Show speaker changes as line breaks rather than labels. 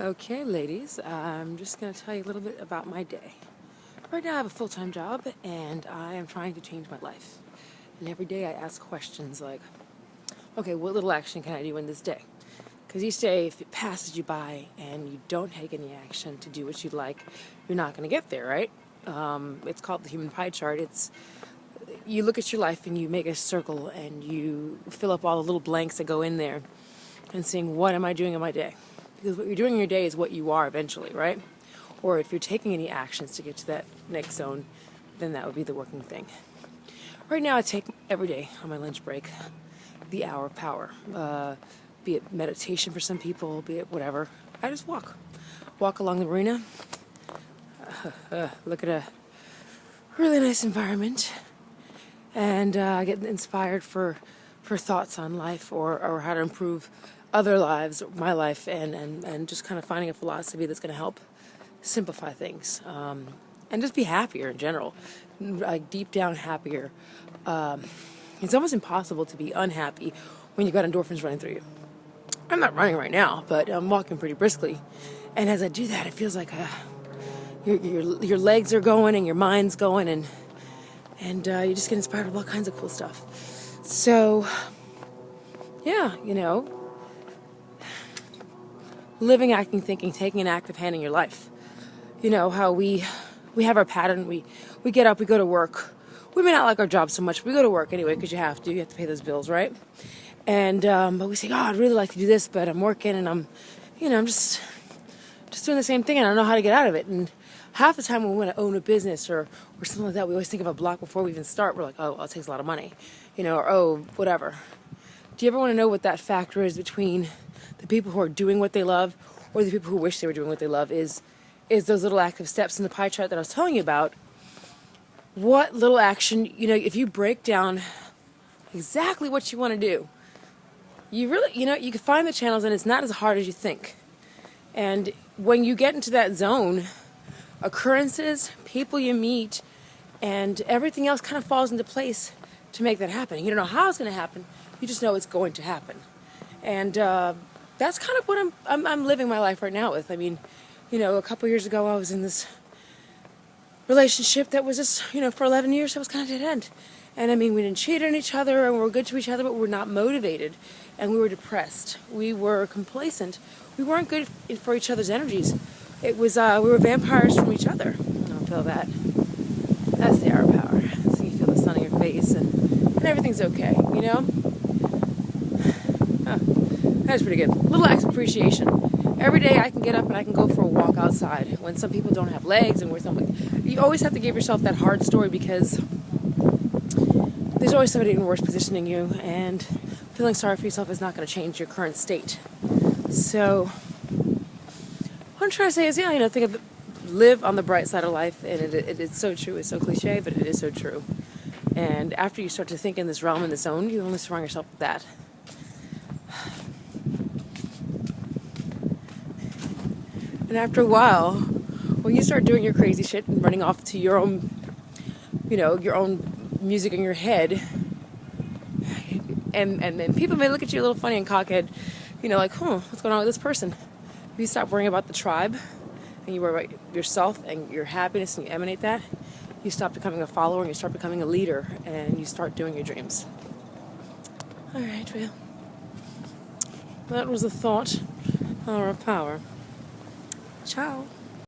Okay, ladies, I'm just going to tell you a little bit about my day. Right now, I have a full-time job, and I am trying to change my life. And every day I ask questions like, okay, what little action can I do in this day? Because each day, if it passes you by and you don't take any action to do what you'd like, you're not going to get there, right? It's called the human pie chart. You look at your life and you make a circle and you fill up all the little blanks that go in there and saying, what am I doing in my day? Because what you're doing in your day is what you are eventually, right? Or if you're taking any actions to get to that next zone, then that would be the working thing. Right now, I take every day on my lunch break the hour of power. Be it meditation for some people, be it whatever. I just walk. Walk along the marina, look at a really nice environment, and get inspired for thoughts on life or how to improve other lives, my life, and just kind of finding a philosophy that's going to help simplify things and just be happier in general, like deep down happier. It's almost impossible to be unhappy when you've got endorphins running through you. I'm not running right now, but I'm walking pretty briskly, and as I do that, it feels like your legs are going and your mind's going, and you just get inspired with all kinds of cool stuff. So, yeah, living, acting, thinking, taking an active hand in your life. You know how we have our pattern. We get up, we go to work. We may not like our job so much, but we go to work anyway because you have to pay those bills, right? And but we say, oh, I'd really like to do this, but I'm working and I'm just doing the same thing and I don't know how to get out of it. And half the time when we want to own a business or something like that, we always think of a block before we even start. We're like, oh, well, it takes a lot of money, or oh, whatever. Do you ever want to know what that factor is between the people who are doing what they love or the people who wish they were doing what they love? Is those little active steps in the pie chart that I was telling you about. What little action, if you break down exactly what you want to do, you really, you can find the channels and it's not as hard as you think. And when you get into that zone, occurrences, people you meet, and everything else kind of falls into place to make that happen. You don't know how it's going to happen. You just know it's going to happen. And that's kind of what I'm living my life right now with. I mean, a couple years ago I was in this relationship that was just, for 11 years, it was kind of dead end. And I mean, we didn't cheat on each other and we were good to each other, but we were not motivated and we were depressed. We were complacent. We weren't good for each other's energies. It was, we were vampires from each other. I don't feel that. That's the hour of power. So you feel the sun on your face and everything's okay, Huh. That's pretty good. Little acts of appreciation. Every day I can get up and I can go for a walk outside. When some people don't have legs and you always have to give yourself that hard story because there's always somebody in worse position than you, and feeling sorry for yourself is not going to change your current state. So what I'm trying to say is, think of live on the bright side of life, and it is so true. It's so cliche, but it is so true. And after you start to think in this realm, in this zone, you only surround yourself with that. And after a while, when you start doing your crazy shit and running off to your own, your own music in your head, and then people may look at you a little funny and cockhead, like, what's going on with this person? If you stop worrying about the tribe and you worry about yourself and your happiness and you emanate that, you stop becoming a follower and you start becoming a leader and you start doing your dreams. All right, well, that was a thought, or a power. Ciao.